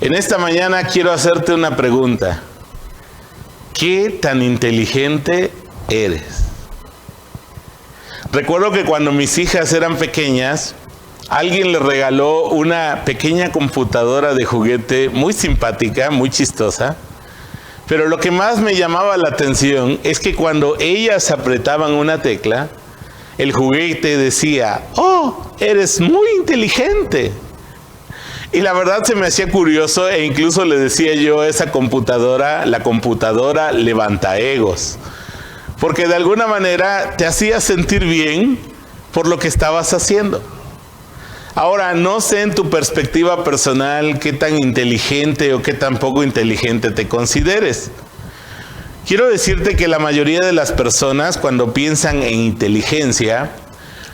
En esta mañana quiero hacerte una pregunta. ¿Qué tan inteligente eres? Recuerdo que cuando mis hijas eran pequeñas, alguien les regaló una pequeña computadora de juguete muy simpática, muy chistosa. Pero lo que más me llamaba la atención es que cuando ellas apretaban una tecla, el juguete decía, ¡oh, eres muy inteligente! Y la verdad se me hacía curioso e incluso le decía yo a esa computadora, la computadora levantaegos. Porque de alguna manera te hacía sentir bien por lo que estabas haciendo. Ahora, no sé en tu perspectiva personal qué tan inteligente o qué tan poco inteligente te consideres. Quiero decirte que la mayoría de las personas cuando piensan en inteligencia,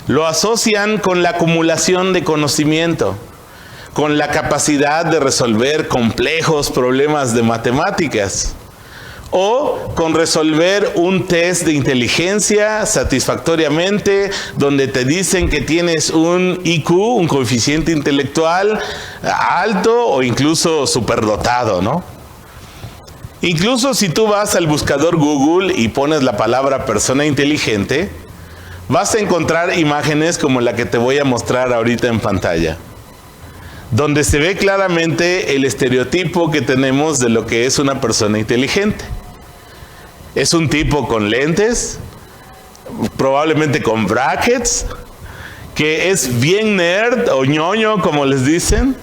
lo asocian con la acumulación de conocimiento, con la capacidad de resolver complejos problemas de matemáticas, o con resolver un test de inteligencia satisfactoriamente, donde te dicen que tienes un IQ, un coeficiente intelectual alto o incluso superdotado, ¿no? Incluso si tú vas al buscador Google y pones la palabra persona inteligente, vas a encontrar imágenes como la que te voy a mostrar ahorita en pantalla, donde se ve claramente el estereotipo que tenemos de lo que es una persona inteligente. Es un tipo con lentes, probablemente con brackets, que es bien nerd o ñoño, como les dicen,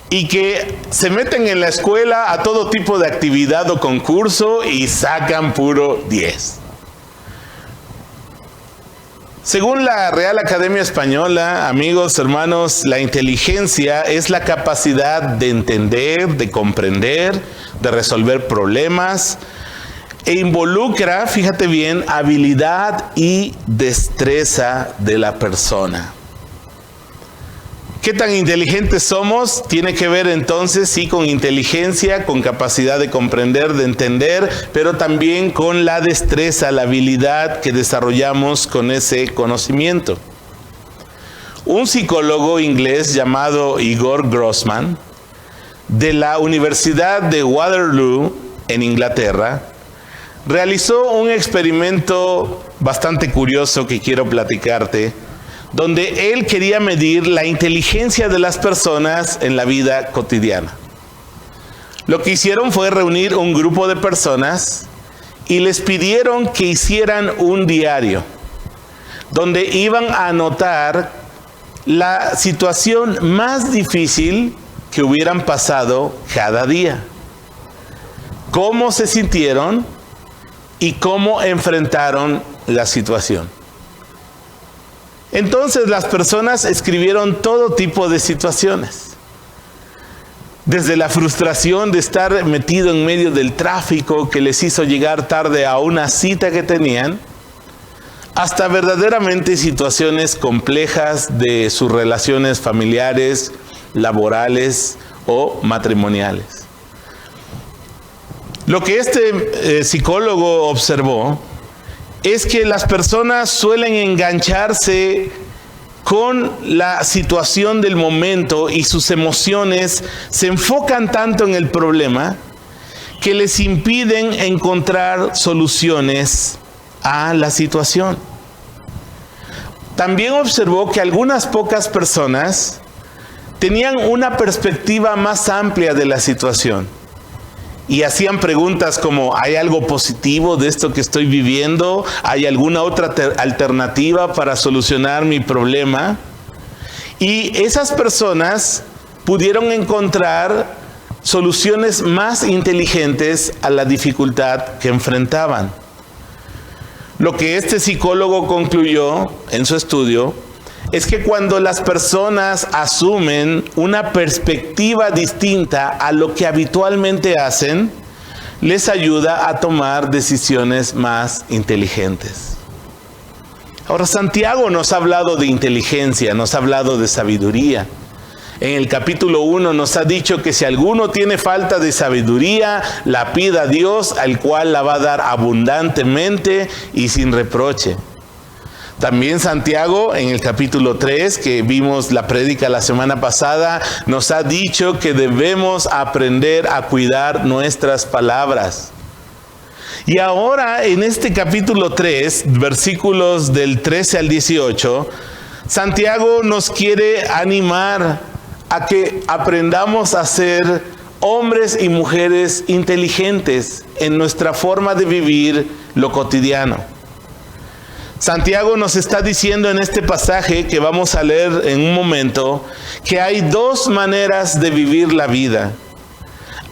y que se meten en la escuela a todo tipo de actividad o concurso y sacan puro 10. Según la Real Academia Española, amigos, hermanos, la inteligencia es la capacidad de entender, de comprender, de resolver problemas e involucra, fíjate bien, habilidad y destreza de la persona. ¿Qué tan inteligentes somos? Tiene que ver entonces, sí, con inteligencia, con capacidad de comprender, de entender, pero también con la destreza, la habilidad que desarrollamos con ese conocimiento. Un psicólogo inglés llamado Igor Grossman, de la Universidad de Waterloo, en Inglaterra, realizó un experimento bastante curioso que quiero platicarte, donde él quería medir la inteligencia de las personas en la vida cotidiana. Lo que hicieron fue reunir un grupo de personas y les pidieron que hicieran un diario, donde iban a anotar la situación más difícil que hubieran pasado cada día, cómo se sintieron y cómo enfrentaron la situación. Entonces las personas escribieron todo tipo de situaciones. Desde la frustración de estar metido en medio del tráfico que les hizo llegar tarde a una cita que tenían, hasta verdaderamente situaciones complejas de sus relaciones familiares, laborales o matrimoniales. Lo que este psicólogo observó es que las personas suelen engancharse con la situación del momento y sus emociones se enfocan tanto en el problema que les impiden encontrar soluciones a la situación. También observó que algunas pocas personas tenían una perspectiva más amplia de la situación y hacían preguntas como, ¿hay algo positivo de esto que estoy viviendo? ¿Hay alguna otra alternativa para solucionar mi problema? Y esas personas pudieron encontrar soluciones más inteligentes a la dificultad que enfrentaban. Lo que este psicólogo concluyó en su estudio es que cuando las personas asumen una perspectiva distinta a lo que habitualmente hacen, les ayuda a tomar decisiones más inteligentes. Ahora, Santiago nos ha hablado de inteligencia, nos ha hablado de sabiduría. En el capítulo 1 nos ha dicho que si alguno tiene falta de sabiduría, la pida a Dios, al cual la va a dar abundantemente y sin reproche. También Santiago, en el capítulo 3, que vimos la prédica la semana pasada, nos ha dicho que debemos aprender a cuidar nuestras palabras. Y ahora, en este capítulo 3, versículos del 13 al 18, Santiago nos quiere animar a que aprendamos a ser hombres y mujeres inteligentes en nuestra forma de vivir lo cotidiano. Santiago nos está diciendo en este pasaje que vamos a leer en un momento que hay dos maneras de vivir la vida.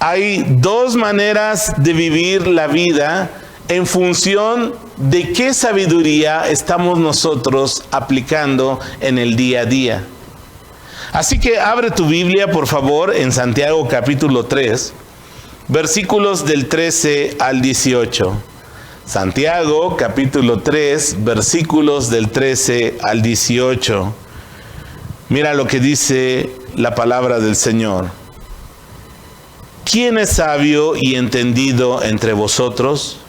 Hay dos maneras de vivir la vida en función de qué sabiduría estamos nosotros aplicando en el día a día. Así que abre tu Biblia, por favor, en Santiago capítulo 3, versículos del 13 al 18. Santiago capítulo 3, versículos del 13 al 18. Mira lo que dice la palabra del Señor. ¿Quién es sabio y entendido entre vosotros?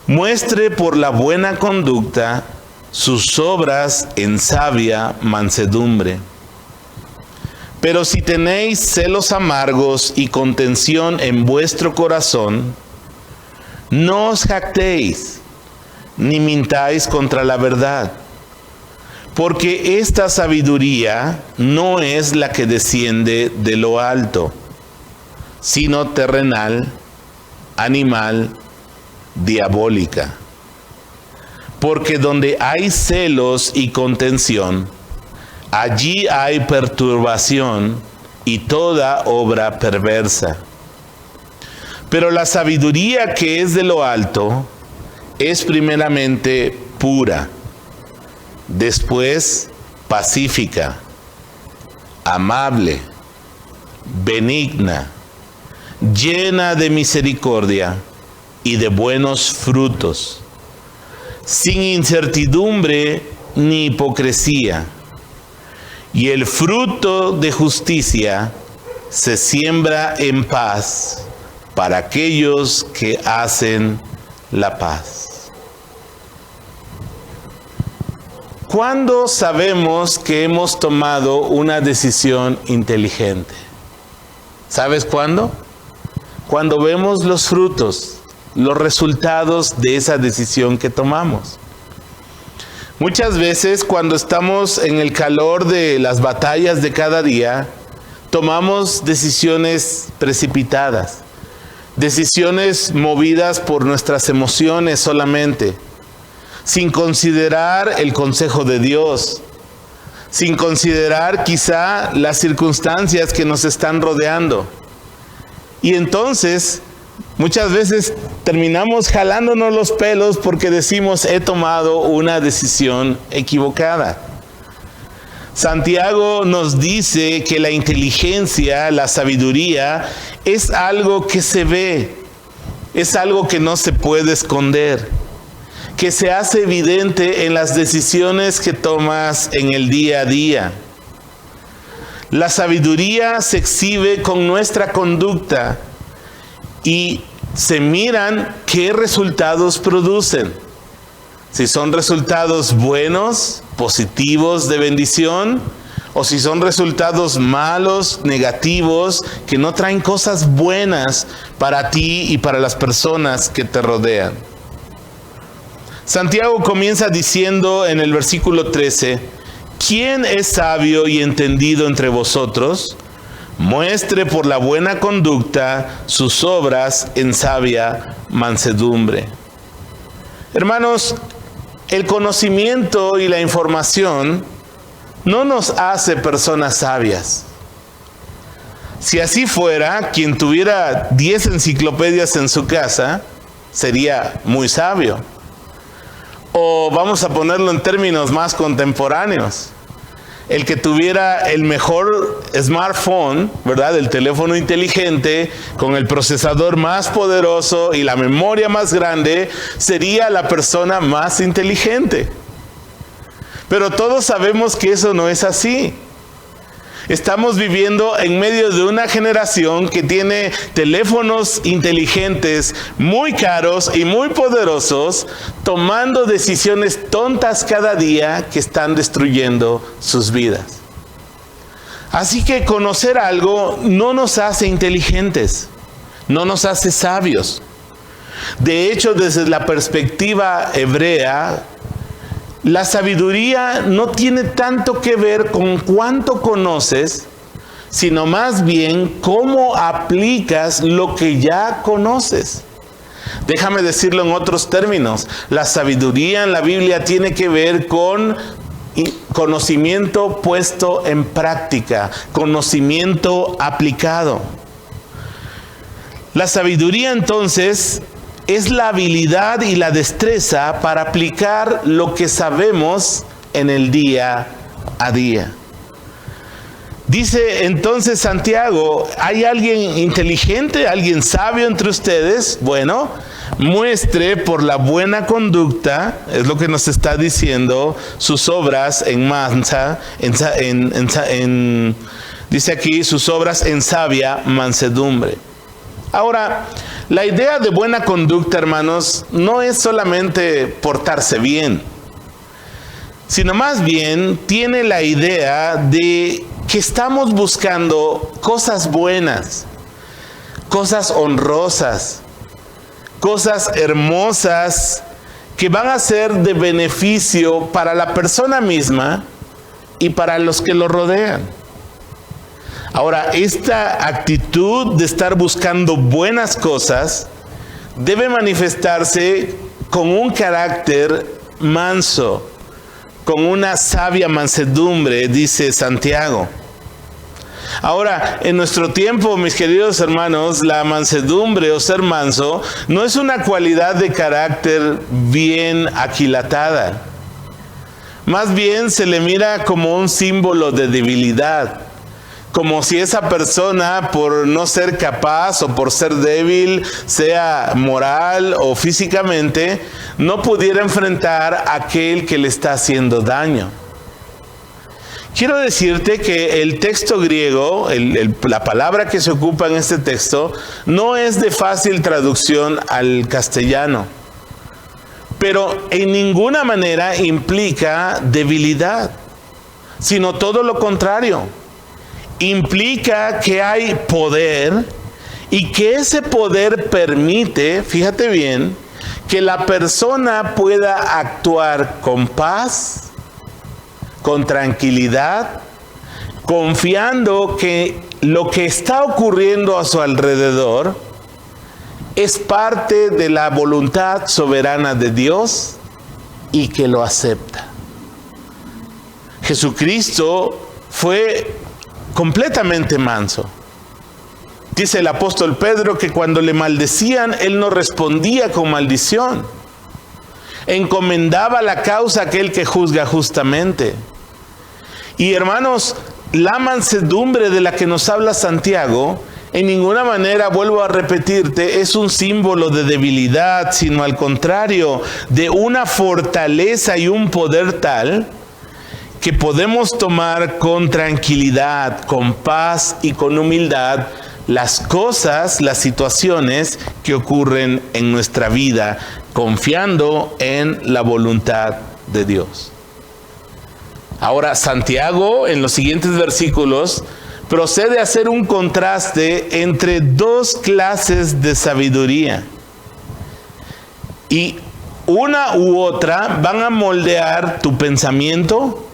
Muestre por la buena conducta sus obras en sabia mansedumbre. Pero si tenéis celos amargos y contención en vuestro corazón, no os jactéis, ni mintáis contra la verdad, porque esta sabiduría no es la que desciende de lo alto, sino terrenal, animal, diabólica. Porque donde hay celos y contención, allí hay perturbación y toda obra perversa. Pero la sabiduría que es de lo alto es primeramente pura, después pacífica, amable, benigna, llena de misericordia y de buenos frutos, sin incertidumbre ni hipocresía. Y el fruto de justicia se siembra en paz para aquellos que hacen la paz. ¿Cuándo sabemos que hemos tomado una decisión inteligente? ¿Sabes cuándo? Cuando vemos los frutos, los resultados de esa decisión que tomamos. Muchas veces cuando estamos en el calor de las batallas de cada día, tomamos decisiones precipitadas. Decisiones movidas por nuestras emociones solamente, sin considerar el consejo de Dios, sin considerar quizá las circunstancias que nos están rodeando. Y entonces, muchas veces terminamos jalándonos los pelos porque decimos, he tomado una decisión equivocada. Santiago nos dice que la inteligencia, la sabiduría, es algo que se ve, es algo que no se puede esconder, que se hace evidente en las decisiones que tomas en el día a día. La sabiduría se exhibe con nuestra conducta y se miran qué resultados producen. Si son resultados buenos, positivos, de bendición, o si son resultados malos, negativos, que no traen cosas buenas para ti y para las personas que te rodean. Santiago comienza diciendo en el versículo 13, ¿quién es sabio y entendido entre vosotros? Muestre por la buena conducta sus obras en sabia mansedumbre. Hermanos, el conocimiento y la información no nos hace personas sabias. Si así fuera, quien tuviera 10 enciclopedias en su casa sería muy sabio. O vamos a ponerlo en términos más contemporáneos. El que tuviera el mejor smartphone, ¿verdad? El teléfono inteligente con el procesador más poderoso y la memoria más grande, sería la persona más inteligente. Pero todos sabemos que eso no es así. Estamos viviendo en medio de una generación que tiene teléfonos inteligentes muy caros y muy poderosos, tomando decisiones tontas cada día que están destruyendo sus vidas. Así que conocer algo no nos hace inteligentes, no nos hace sabios. De hecho, desde la perspectiva hebrea, la sabiduría no tiene tanto que ver con cuánto conoces, sino más bien cómo aplicas lo que ya conoces. Déjame decirlo en otros términos. La sabiduría en la Biblia tiene que ver con conocimiento puesto en práctica, conocimiento aplicado. La sabiduría entonces es la habilidad y la destreza para aplicar lo que sabemos en el día a día. Dice entonces Santiago, ¿hay alguien inteligente, alguien sabio entre ustedes? Bueno, muestre por la buena conducta, es lo que nos está diciendo, sus obras dice aquí, sus obras en sabia mansedumbre. Ahora, la idea de buena conducta, hermanos, no es solamente portarse bien, sino más bien tiene la idea de que estamos buscando cosas buenas, cosas honrosas, cosas hermosas que van a ser de beneficio para la persona misma y para los que lo rodean. Ahora, esta actitud de estar buscando buenas cosas debe manifestarse con un carácter manso, con una sabia mansedumbre, dice Santiago. Ahora, en nuestro tiempo, mis queridos hermanos, la mansedumbre o ser manso no es una cualidad de carácter bien aquilatada. Más bien se le mira como un símbolo de debilidad. Como si esa persona, por no ser capaz o por ser débil, sea moral o físicamente, no pudiera enfrentar a aquel que le está haciendo daño. Quiero decirte que el texto griego, la palabra que se ocupa en este texto, no es de fácil traducción al castellano, pero en ninguna manera implica debilidad, sino todo lo contrario. Implica que hay poder y que ese poder permite, fíjate bien, que la persona pueda actuar con paz, con tranquilidad, confiando que lo que está ocurriendo a su alrededor es parte de la voluntad soberana de Dios y que lo acepta. Jesucristo fue completamente manso. Dice el apóstol Pedro que cuando le maldecían, él no respondía con maldición. Encomendaba la causa a aquel que juzga justamente. Y hermanos, la mansedumbre de la que nos habla Santiago, en ninguna manera, vuelvo a repetirte, es un símbolo de debilidad, sino al contrario, de una fortaleza y un poder tal que podemos tomar con tranquilidad, con paz y con humildad las cosas, las situaciones que ocurren en nuestra vida, confiando en la voluntad de Dios. Ahora, Santiago, en los siguientes versículos, procede a hacer un contraste entre dos clases de sabiduría. Y una u otra van a moldear tu pensamiento,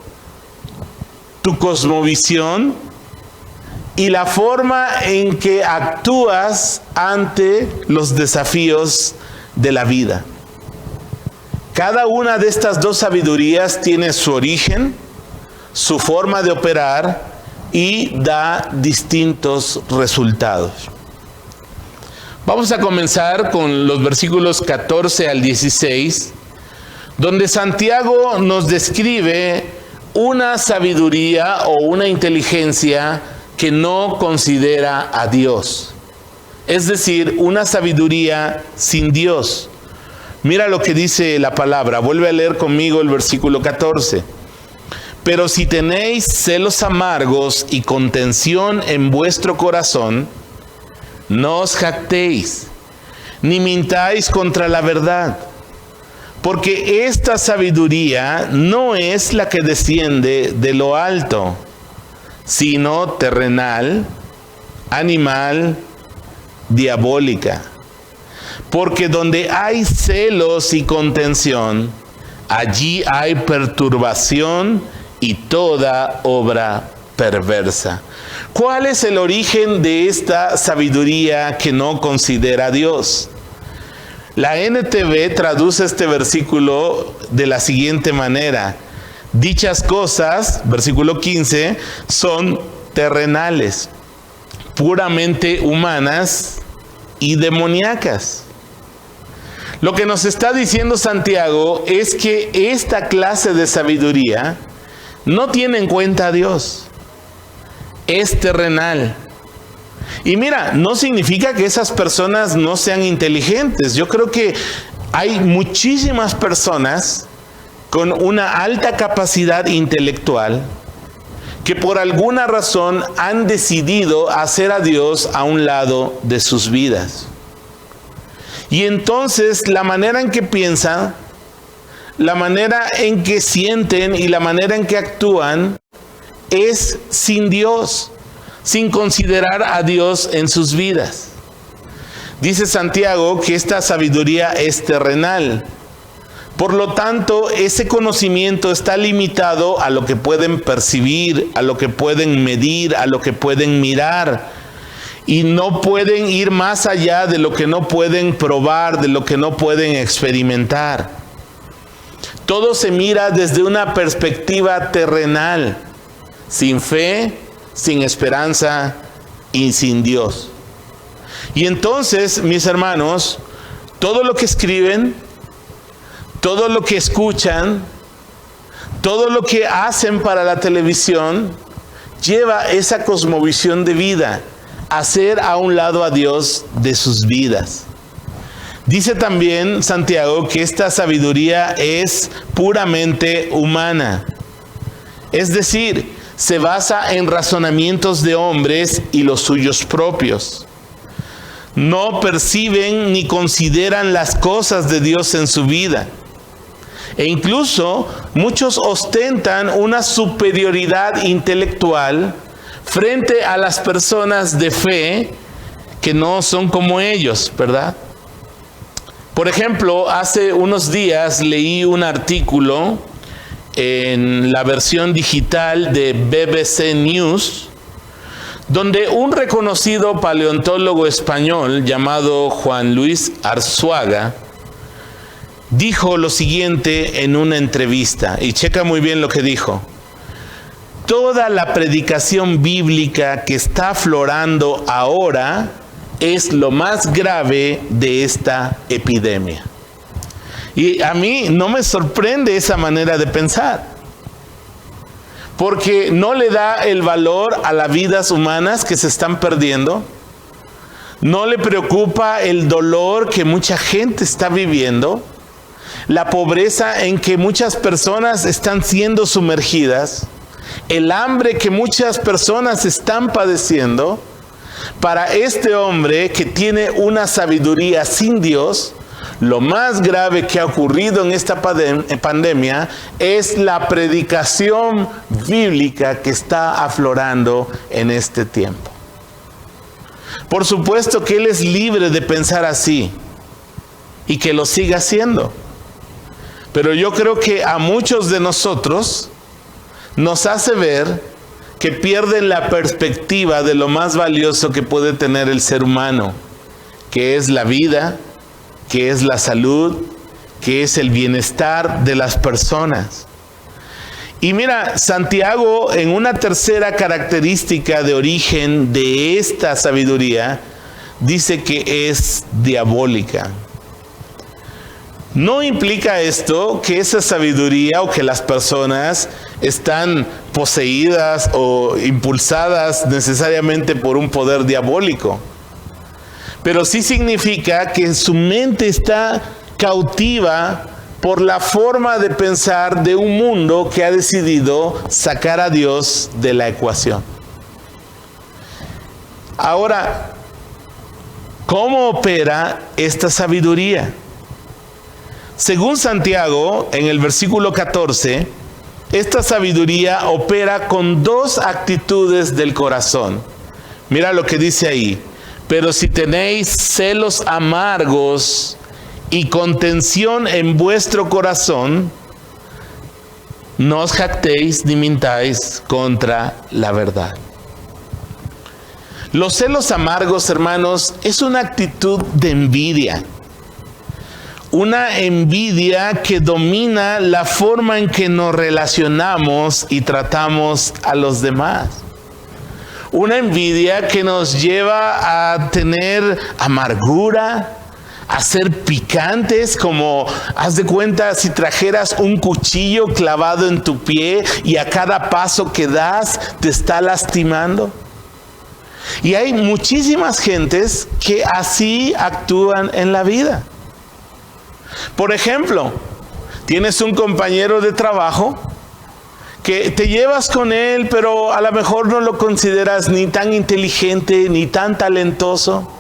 tu cosmovisión y la forma en que actúas ante los desafíos de la vida. Cada una de estas dos sabidurías tiene su origen, su forma de operar y da distintos resultados. Vamos a comenzar con los versículos 14 al 16, donde Santiago nos describe una sabiduría o una inteligencia que no considera a Dios. Es decir, una sabiduría sin Dios. Mira lo que dice la palabra. Vuelve a leer conmigo el versículo 14. Pero si tenéis celos amargos y contención en vuestro corazón, no os jactéis, ni mintáis contra la verdad, porque esta sabiduría no es la que desciende de lo alto, sino terrenal, animal, diabólica. Porque donde hay celos y contención, allí hay perturbación y toda obra perversa. ¿Cuál es el origen de esta sabiduría que no considera a Dios? La NTV traduce este versículo de la siguiente manera: dichas cosas, versículo 15, son terrenales, puramente humanas y demoníacas. Lo que nos está diciendo Santiago es que esta clase de sabiduría no tiene en cuenta a Dios, es terrenal. Y mira, no significa que esas personas no sean inteligentes. Yo creo que hay muchísimas personas con una alta capacidad intelectual que por alguna razón han decidido hacer a Dios a un lado de sus vidas. Y entonces la manera en que piensan, la manera en que sienten y la manera en que actúan es sin Dios, sin considerar a Dios en sus vidas. Dice Santiago que esta sabiduría es terrenal. Por lo tanto, ese conocimiento está limitado a lo que pueden percibir, a lo que pueden medir, a lo que pueden mirar. Y no pueden ir más allá de lo que no pueden probar, de lo que no pueden experimentar. Todo se mira desde una perspectiva terrenal, sin fe, sin esperanza y sin Dios. Y entonces, mis hermanos, todo lo que escriben, todo lo que escuchan, todo lo que hacen para la televisión, lleva esa cosmovisión de vida, hacer a un lado a Dios de sus vidas. Dice también Santiago que esta sabiduría es puramente humana. Es decir, se basa en razonamientos de hombres y los suyos propios. No perciben ni consideran las cosas de Dios en su vida. E incluso muchos ostentan una superioridad intelectual frente a las personas de fe que no son como ellos, ¿verdad? Por ejemplo, hace unos días leí un artículo en la versión digital de BBC News, donde un reconocido paleontólogo español llamado Juan Luis Arzuaga dijo lo siguiente en una entrevista, y checa muy bien lo que dijo: toda la predicación bíblica que está aflorando ahora es lo más grave de esta epidemia. Y a mí no me sorprende esa manera de pensar, porque no le da el valor a las vidas humanas que se están perdiendo, no le preocupa el dolor que mucha gente está viviendo, la pobreza en que muchas personas están siendo sumergidas, el hambre que muchas personas están padeciendo. Para este hombre que tiene una sabiduría sin Dios, lo más grave que ha ocurrido en esta pandemia es la predicación bíblica que está aflorando en este tiempo. Por supuesto que él es libre de pensar así y que lo siga haciendo. Pero yo creo que a muchos de nosotros nos hace ver que pierden la perspectiva de lo más valioso que puede tener el ser humano, que es la vida, que es la salud, que es el bienestar de las personas. Y mira, Santiago, en una tercera característica de origen de esta sabiduría, dice que es diabólica. No implica esto que esa sabiduría o que las personas están poseídas o impulsadas necesariamente por un poder diabólico. Pero sí significa que su mente está cautiva por la forma de pensar de un mundo que ha decidido sacar a Dios de la ecuación. Ahora, ¿cómo opera esta sabiduría? Según Santiago, en el versículo 14, esta sabiduría opera con dos actitudes del corazón. Mira lo que dice ahí. Pero si tenéis celos amargos y contención en vuestro corazón, no os jactéis ni mintáis contra la verdad. Los celos amargos, hermanos, es una actitud de envidia. Una envidia que domina la forma en que nos relacionamos y tratamos a los demás. Una envidia que nos lleva a tener amargura, a ser picantes, como haz de cuenta si trajeras un cuchillo clavado en tu pie y a cada paso que das te está lastimando. Y hay muchísimas gentes que así actúan en la vida. Por ejemplo, tienes un compañero de trabajo que te llevas con él, pero a lo mejor no lo consideras ni tan inteligente, ni tan talentoso.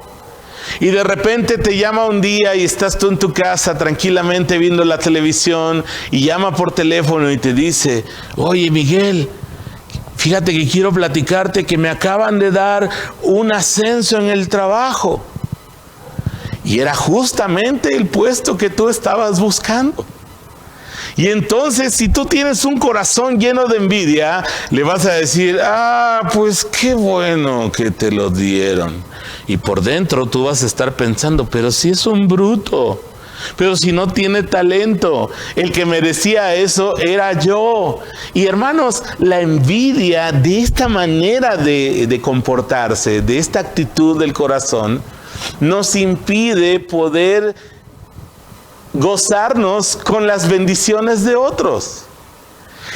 Y de repente te llama un día y estás tú en tu casa tranquilamente viendo la televisión y llama por teléfono y te dice: oye, Miguel, fíjate que quiero platicarte que me acaban de dar un ascenso en el trabajo. Y era justamente el puesto que tú estabas buscando. Y entonces, si tú tienes un corazón lleno de envidia, le vas a decir: pues qué bueno que te lo dieron. Y por dentro tú vas a estar pensando: pero si es un bruto, pero si no tiene talento, el que merecía eso era yo. Y hermanos, la envidia de esta manera de comportarse, de esta actitud del corazón, nos impide poder gozarnos con las bendiciones de otros.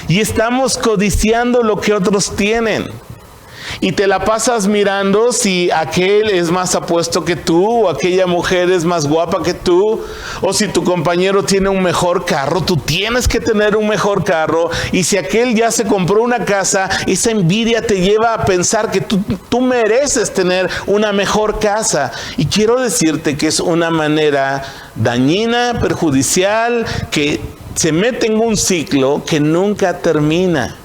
Y estamos codiciando lo que otros tienen. Y te la pasas mirando si aquel es más apuesto que tú, o aquella mujer es más guapa que tú, o si tu compañero tiene un mejor carro, tú tienes que tener un mejor carro. Y si aquel ya se compró una casa, esa envidia te lleva a pensar que tú mereces tener una mejor casa. Y quiero decirte que es una manera dañina, perjudicial, que se mete en un ciclo que nunca termina.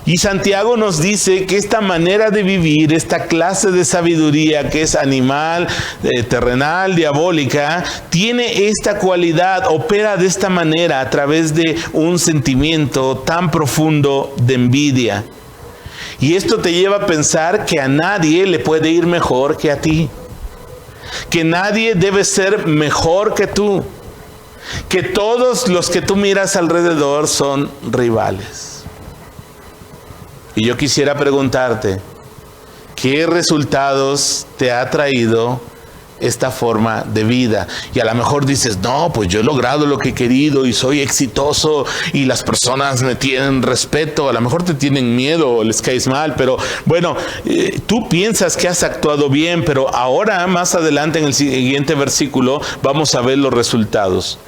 Y Santiago nos dice que esta manera de vivir, esta clase de sabiduría que es animal, terrenal, diabólica, tiene esta cualidad, opera de esta manera a través de un sentimiento tan profundo de envidia. Y esto te lleva a pensar que a nadie le puede ir mejor que a ti, que nadie debe ser mejor que tú, que todos los que tú miras alrededor son rivales. Y yo quisiera preguntarte, ¿qué resultados te ha traído esta forma de vida? Y a lo mejor dices: no, pues yo he logrado lo que he querido y soy exitoso y las personas me tienen respeto. A lo mejor te tienen miedo o les caes mal, pero bueno, tú piensas que has actuado bien, pero ahora más adelante en el siguiente versículo vamos a ver los resultados.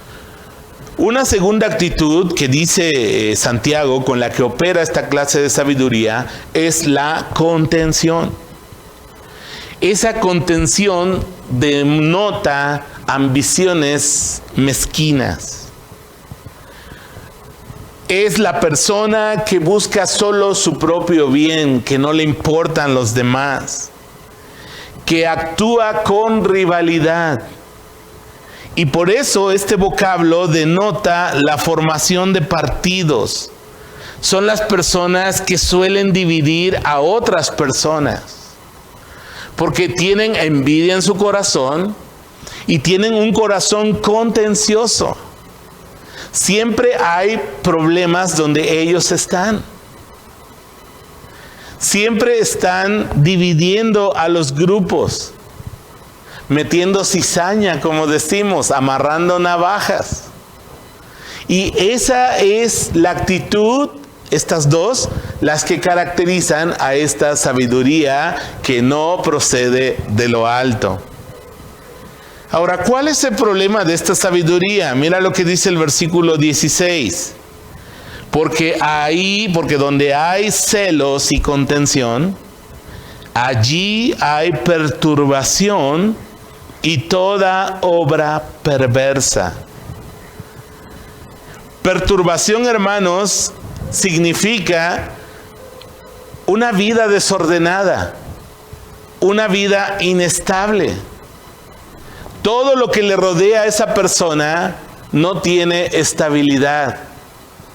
Una segunda actitud que dice Santiago con la que opera esta clase de sabiduría es la contención. Esa contención denota ambiciones mezquinas. Es la persona que busca solo su propio bien, que no le importan los demás, que actúa con rivalidad. Y por eso este vocablo denota la formación de partidos. Son las personas que suelen dividir a otras personas, porque tienen envidia en su corazón y tienen un corazón contencioso. Siempre hay problemas donde ellos están. Siempre están dividiendo a los grupos, metiendo cizaña, como decimos, amarrando navajas. Y esa es la actitud, estas dos, las que caracterizan a esta sabiduría que no procede de lo alto. Ahora, ¿cuál es el problema de esta sabiduría? Mira lo que dice el versículo 16. Porque donde hay celos y contención, allí hay perturbación y toda obra perversa. Perturbación, hermanos, significa una vida desordenada, una vida inestable. Todo lo que le rodea a esa persona no tiene estabilidad,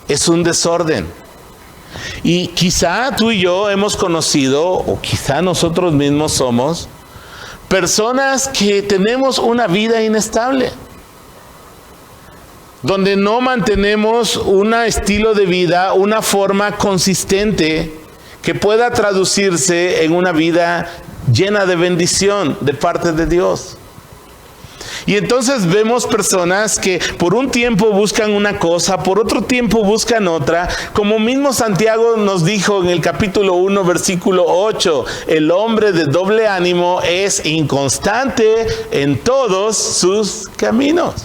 es un desorden. Y quizá tú y yo hemos conocido, o quizá nosotros mismos somos, personas que tenemos una vida inestable, donde no mantenemos un estilo de vida, una forma consistente que pueda traducirse en una vida llena de bendición de parte de Dios. Y entonces vemos personas que por un tiempo buscan una cosa, por otro tiempo buscan otra. Como mismo Santiago nos dijo en el capítulo 1, versículo 8, el hombre de doble ánimo es inconstante en todos sus caminos.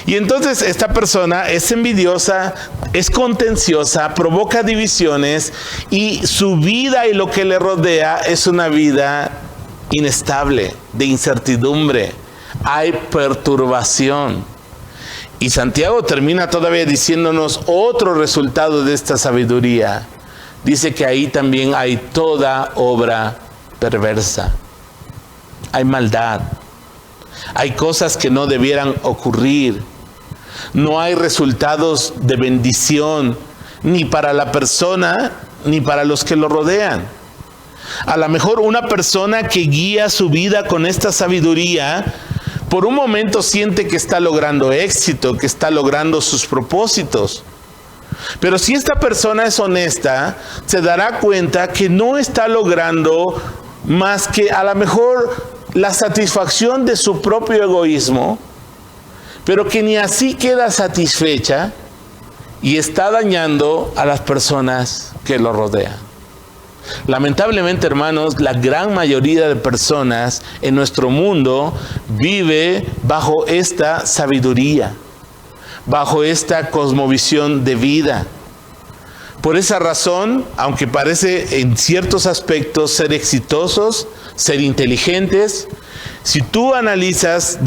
Y entonces esta persona es envidiosa, es contenciosa, provoca divisiones y su vida y lo que le rodea es una vida inestable, de incertidumbre. Hay perturbación. Y Santiago termina todavía diciéndonos otro resultado de esta sabiduría. Dice que ahí también hay toda obra perversa. Hay maldad. Hay cosas que no debieran ocurrir. No hay resultados de bendición ni para la persona ni para los que lo rodean. A lo mejor una persona que guía su vida con esta sabiduría, por un momento siente que está logrando éxito, que está logrando sus propósitos. Pero si esta persona es honesta, se dará cuenta que no está logrando más que a lo mejor la satisfacción de su propio egoísmo, pero que ni así queda satisfecha y está dañando a las personas que lo rodean. Lamentablemente, hermanos, la gran mayoría de personas en nuestro mundo vive bajo esta sabiduría, bajo esta cosmovisión de vida. Por esa razón, aunque parece en ciertos aspectos ser exitosos, ser inteligentes, si tú analizas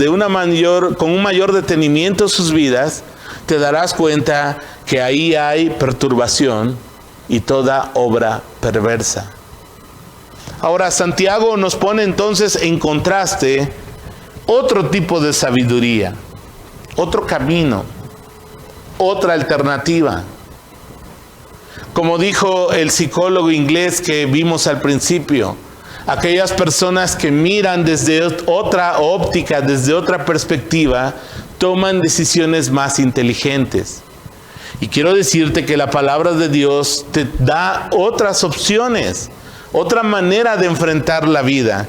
con un mayor detenimiento sus vidas, te darás cuenta que ahí hay perturbación y toda obra perversa. Ahora, Santiago nos pone entonces en contraste otro tipo de sabiduría, otro camino, otra alternativa. Como dijo el psicólogo inglés que vimos al principio, aquellas personas que miran desde otra óptica, desde otra perspectiva, toman decisiones más inteligentes. Y quiero decirte que la palabra de Dios te da otras opciones, otra manera de enfrentar la vida.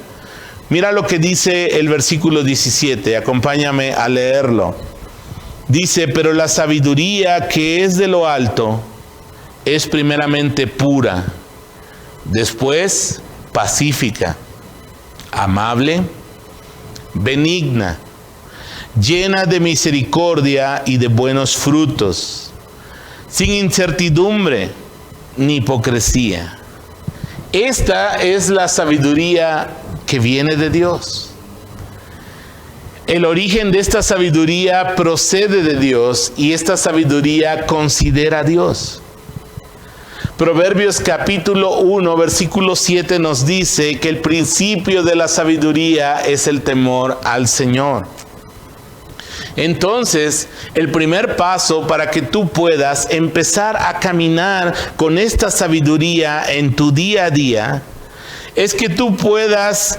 Mira lo que dice el versículo 17, acompáñame a leerlo. Dice, pero la sabiduría que es de lo alto es primeramente pura, después pacífica, amable, benigna, llena de misericordia y de buenos frutos, sin incertidumbre ni hipocresía. Esta es la sabiduría que viene de Dios. El origen de esta sabiduría procede de Dios y esta sabiduría considera a Dios. Proverbios capítulo 1, versículo 7 nos dice que el principio de la sabiduría es el temor al Señor. Entonces, el primer paso para que tú puedas empezar a caminar con esta sabiduría en tu día a día es que tú puedas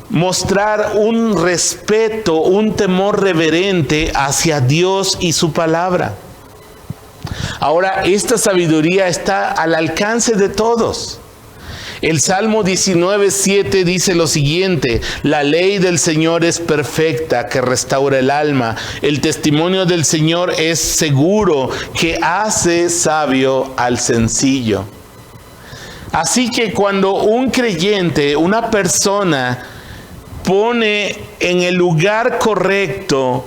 mostrar un respeto, un temor reverente hacia Dios y su palabra. Ahora, esta sabiduría está al alcance de todos. El Salmo 19:7 dice lo siguiente: la ley del Señor es perfecta, que restaura el alma. El testimonio del Señor es seguro, que hace sabio al sencillo. Así que cuando un creyente, una persona, pone en el lugar correcto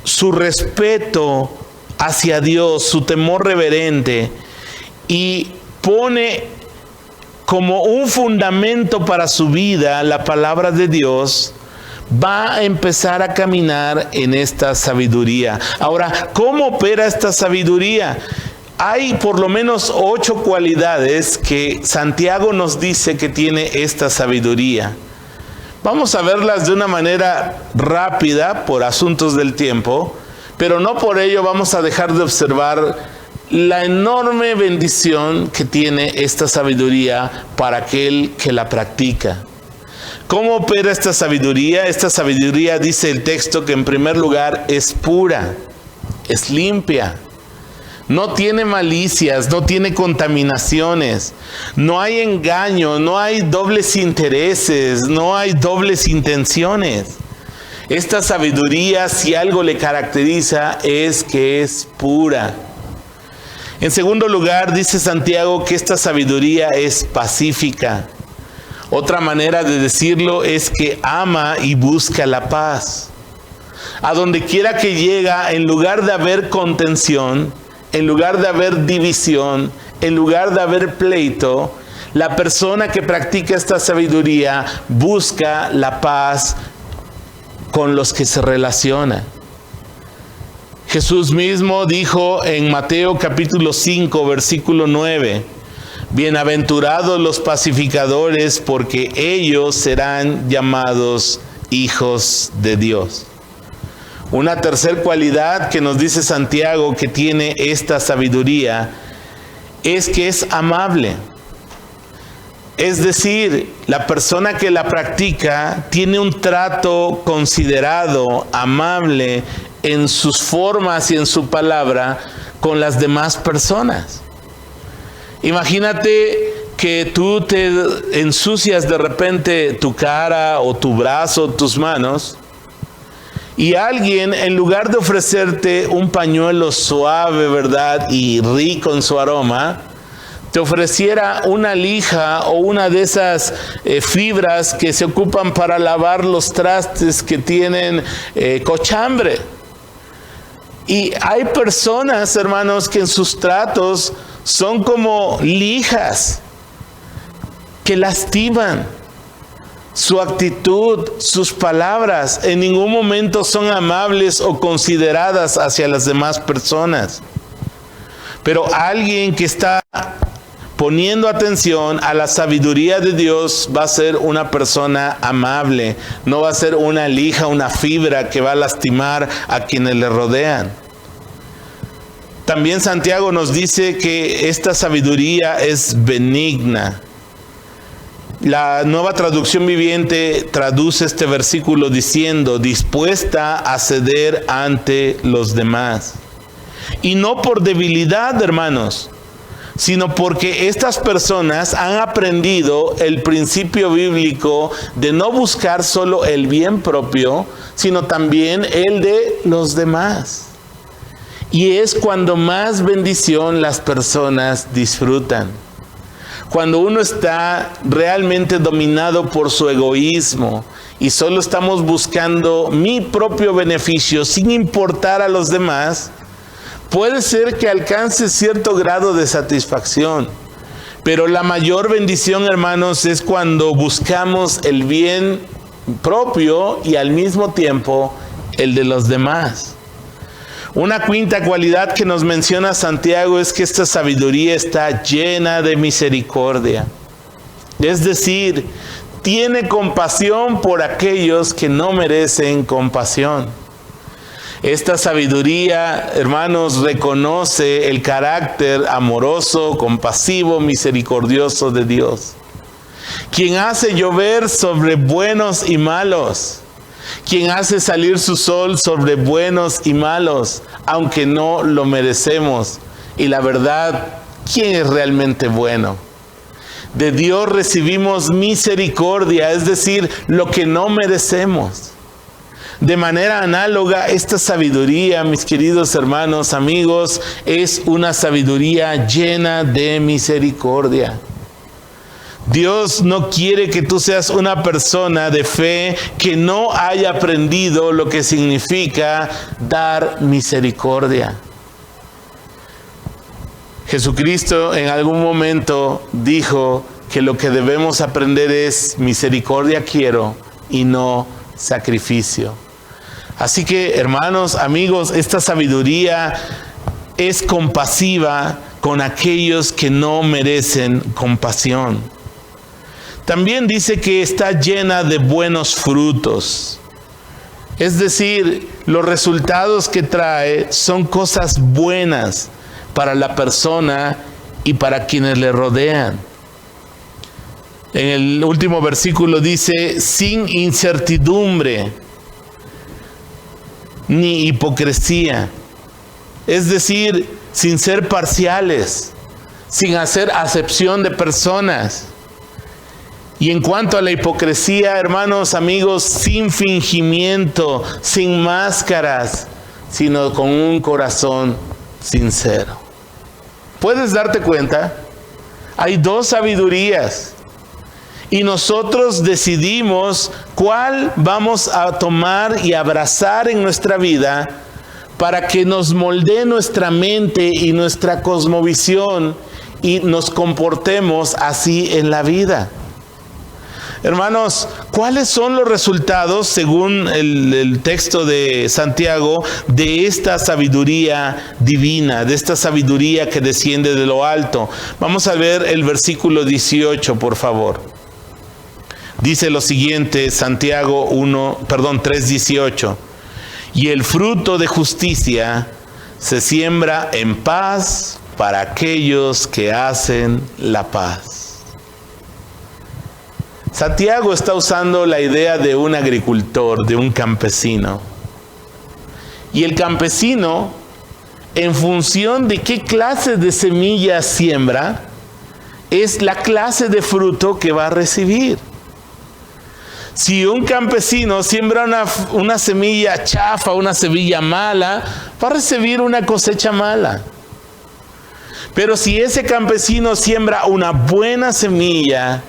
su respeto hacia Dios, su temor reverente, y pone como un fundamento para su vida la palabra de Dios, va a empezar a caminar en esta sabiduría. Ahora, ¿cómo opera esta sabiduría? Hay por lo menos 8 cualidades que Santiago nos dice que tiene esta sabiduría. Vamos a verlas de una manera rápida por asuntos del tiempo, pero no por ello vamos a dejar de observar la enorme bendición que tiene esta sabiduría para aquel que la practica. ¿Cómo opera esta sabiduría? Esta sabiduría, dice el texto, que en primer lugar es pura, es limpia. No tiene malicias, no tiene contaminaciones, no hay engaño, no hay dobles intereses, no hay dobles intenciones. Esta sabiduría, si algo le caracteriza, es que es pura. En segundo lugar, dice Santiago que esta sabiduría es pacífica. Otra manera de decirlo es que ama y busca la paz. A donde quiera que llega, en lugar de haber contención, en lugar de haber división, en lugar de haber pleito, la persona que practica esta sabiduría busca la paz con los que se relaciona. Jesús mismo dijo en Mateo capítulo 5, versículo 9, bienaventurados los pacificadores, porque ellos serán llamados hijos de Dios. Una tercera cualidad que nos dice Santiago que tiene esta sabiduría es que es amable. Es decir, la persona que la practica tiene un trato considerado, amable en sus formas y en su palabra con las demás personas. Imagínate que tú te ensucias de repente tu cara o tu brazo, tus manos, y alguien, en lugar de ofrecerte un pañuelo suave, ¿verdad?, y rico en su aroma, te ofreciera una lija o una de esas fibras que se ocupan para lavar los trastes que tienen cochambre. Y hay personas, hermanos, que en sus tratos son como lijas que lastiman. Su actitud, sus palabras, en ningún momento son amables o consideradas hacia las demás personas. Pero alguien que está poniendo atención a la sabiduría de Dios va a ser una persona amable, no va a ser una lija, una fibra que va a lastimar a quienes le rodean. También Santiago nos dice que esta sabiduría es benigna. La Nueva Traducción Viviente traduce este versículo diciendo, dispuesta a ceder ante los demás. Y no por debilidad, hermanos, sino porque estas personas han aprendido el principio bíblico de no buscar solo el bien propio, sino también el de los demás. Y es cuando más bendición las personas disfrutan. Cuando uno está realmente dominado por su egoísmo y solo estamos buscando mi propio beneficio sin importar a los demás, puede ser que alcance cierto grado de satisfacción. Pero la mayor bendición, hermanos, es cuando buscamos el bien propio y al mismo tiempo el de los demás. Una quinta cualidad que nos menciona Santiago es que esta sabiduría está llena de misericordia. Es decir, tiene compasión por aquellos que no merecen compasión. Esta sabiduría, hermanos, reconoce el carácter amoroso, compasivo, misericordioso de Dios, quien hace llover sobre buenos y malos, quien hace salir su sol sobre buenos y malos, aunque no lo merecemos. Y la verdad, ¿quién es realmente bueno? De Dios recibimos misericordia, es decir, lo que no merecemos. De manera análoga, esta sabiduría, mis queridos hermanos, amigos, es una sabiduría llena de misericordia. Dios no quiere que tú seas una persona de fe que no haya aprendido lo que significa dar misericordia. Jesucristo en algún momento dijo que lo que debemos aprender es misericordia quiero y no sacrificio. Así que, hermanos, amigos, esta sabiduría es compasiva con aquellos que no merecen compasión. También dice que está llena de buenos frutos. Es decir, los resultados que trae son cosas buenas para la persona y para quienes le rodean. En el último versículo dice, sin incertidumbre ni hipocresía. Es decir, sin ser parciales, sin hacer acepción de personas. Y en cuanto a la hipocresía, hermanos, amigos, sin fingimiento, sin máscaras, sino con un corazón sincero. ¿Puedes darte cuenta? Hay dos sabidurías. Y nosotros decidimos cuál vamos a tomar y abrazar en nuestra vida para que nos moldee nuestra mente y nuestra cosmovisión y nos comportemos así en la vida. Hermanos, ¿cuáles son los resultados, según el texto de Santiago, de esta sabiduría divina, de esta sabiduría que desciende de lo alto? Vamos a ver el versículo 18, por favor. Dice lo siguiente, Santiago 3:18. Y el fruto de justicia se siembra en paz para aquellos que hacen la paz. Santiago está usando la idea de un agricultor, de un campesino. Y el campesino, en función de qué clase de semilla siembra, es la clase de fruto que va a recibir. Si un campesino siembra una semilla chafa, una semilla mala, va a recibir una cosecha mala. Pero si ese campesino siembra una buena semilla,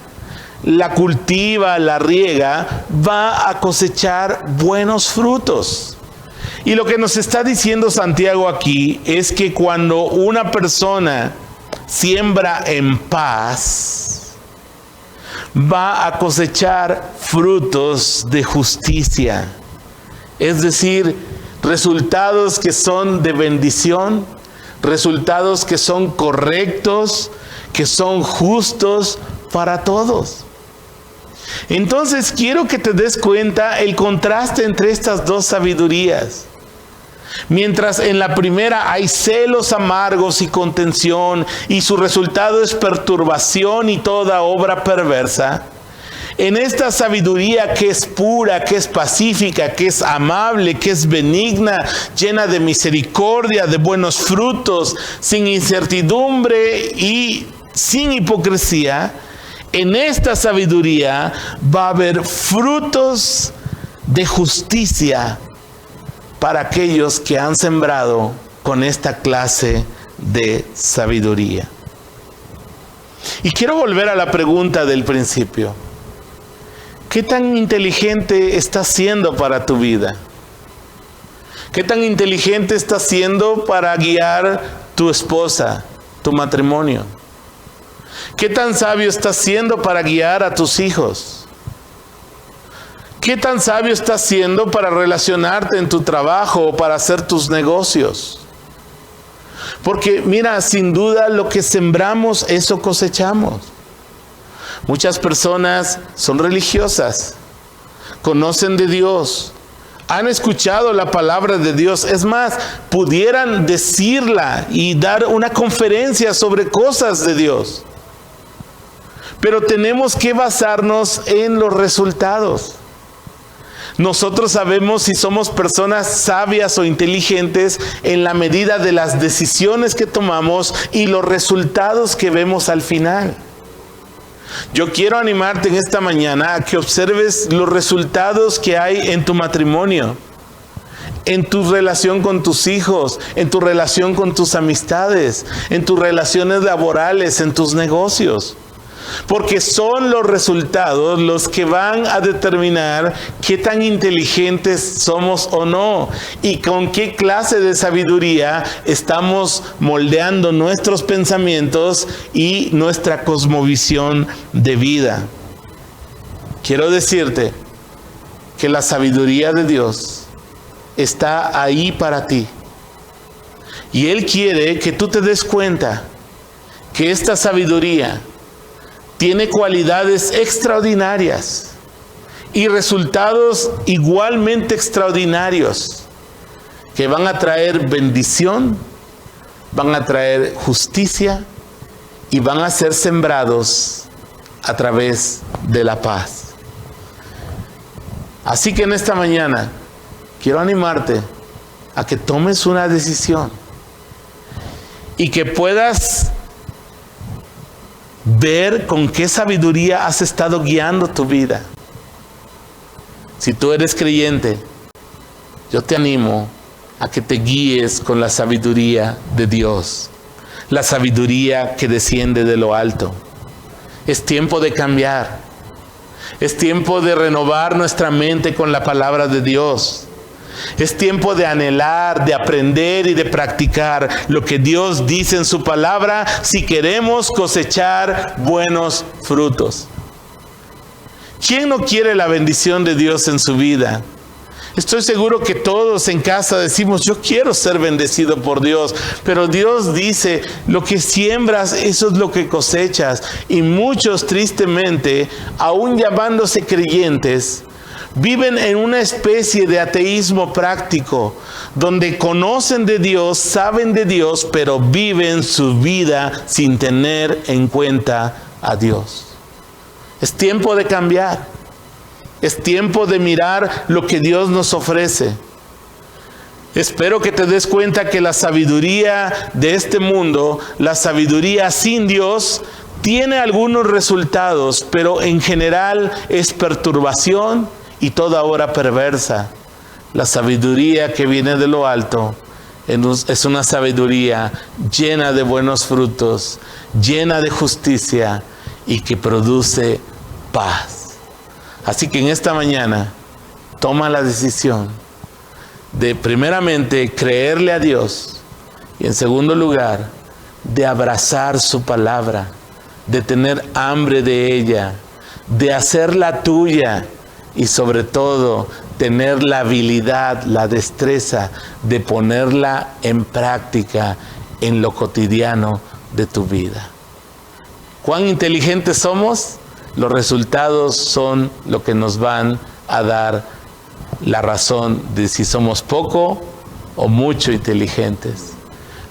la cultiva, la riega, va a cosechar buenos frutos. Y lo que nos está diciendo Santiago aquí es que cuando una persona siembra en paz, va a cosechar frutos de justicia. Es decir, resultados que son de bendición, resultados que son correctos, que son justos para todos. Entonces quiero que te des cuenta el contraste entre estas dos sabidurías. Mientras en la primera hay celos amargos y contención y su resultado es perturbación y toda obra perversa, en esta sabiduría que es pura, que es pacífica, que es amable, que es benigna, llena de misericordia, de buenos frutos, sin incertidumbre y sin hipocresía, en esta sabiduría va a haber frutos de justicia para aquellos que han sembrado con esta clase de sabiduría. Y quiero volver a la pregunta del principio. ¿Qué tan inteligente estás siendo para tu vida? ¿Qué tan inteligente estás siendo para guiar tu esposa, tu matrimonio? ¿Qué tan sabio estás siendo para guiar a tus hijos? ¿Qué tan sabio estás siendo para relacionarte en tu trabajo o para hacer tus negocios? Porque mira, sin duda lo que sembramos, eso cosechamos. Muchas personas son religiosas, conocen de Dios, han escuchado la palabra de Dios. Es más, pudieran decirla y dar una conferencia sobre cosas de Dios. Pero tenemos que basarnos en los resultados. Nosotros sabemos si somos personas sabias o inteligentes en la medida de las decisiones que tomamos y los resultados que vemos al final. Yo quiero animarte en esta mañana a que observes los resultados que hay en tu matrimonio, en tu relación con tus hijos, en tu relación con tus amistades, en tus relaciones laborales, en tus negocios. porque son los resultados los que van a determinar qué tan inteligentes somos o no, y con qué clase de sabiduría estamos moldeando nuestros pensamientos y nuestra cosmovisión de vida. Quiero decirte que la sabiduría de Dios está ahí para ti. Y Él quiere que tú te des cuenta que esta sabiduría tiene cualidades extraordinarias y resultados igualmente extraordinarios que van a traer bendición, van a traer justicia y van a ser sembrados a través de la paz. Así que en esta mañana quiero animarte a que tomes una decisión y que puedas ver con qué sabiduría has estado guiando tu vida. Si tú eres creyente, yo te animo a que te guíes con la sabiduría de Dios, la sabiduría que desciende de lo alto. Es tiempo de cambiar, es tiempo de renovar nuestra mente con la palabra de Dios. Es tiempo de anhelar, de aprender y de practicar lo que Dios dice en su palabra si queremos cosechar buenos frutos. ¿Quién no quiere la bendición de Dios en su vida? Estoy seguro que todos en casa decimos, yo quiero ser bendecido por Dios, pero Dios dice, lo que siembras, eso es lo que cosechas. Y muchos, tristemente, aún llamándose creyentes, viven en una especie de ateísmo práctico, donde conocen de Dios, saben de Dios, pero viven su vida sin tener en cuenta a Dios. Es tiempo de cambiar. Es tiempo de mirar lo que Dios nos ofrece. Espero que te des cuenta que la sabiduría de este mundo, la sabiduría sin Dios, tiene algunos resultados, pero en general es perturbación y toda obra perversa. La sabiduría que viene de lo alto es una sabiduría llena de buenos frutos, llena de justicia y que produce paz. Así que en esta mañana toma la decisión de primeramente creerle a Dios y en segundo lugar de abrazar su palabra, de tener hambre de ella, de hacerla tuya y sobre todo tener la habilidad, la destreza de ponerla en práctica en lo cotidiano de tu vida. ¿Cuán inteligentes somos? Los resultados son lo que nos van a dar la razón de si somos poco o mucho inteligentes.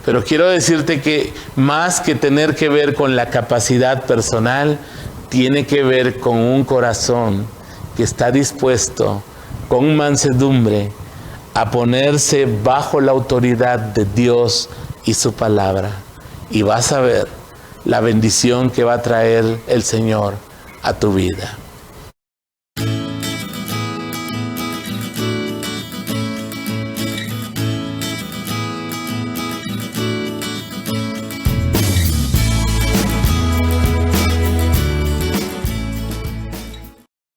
Pero quiero decirte que más que tener que ver con la capacidad personal, tiene que ver con un corazón que está dispuesto, con mansedumbre, a ponerse bajo la autoridad de Dios y su palabra. Y vas a ver la bendición que va a traer el Señor a tu vida.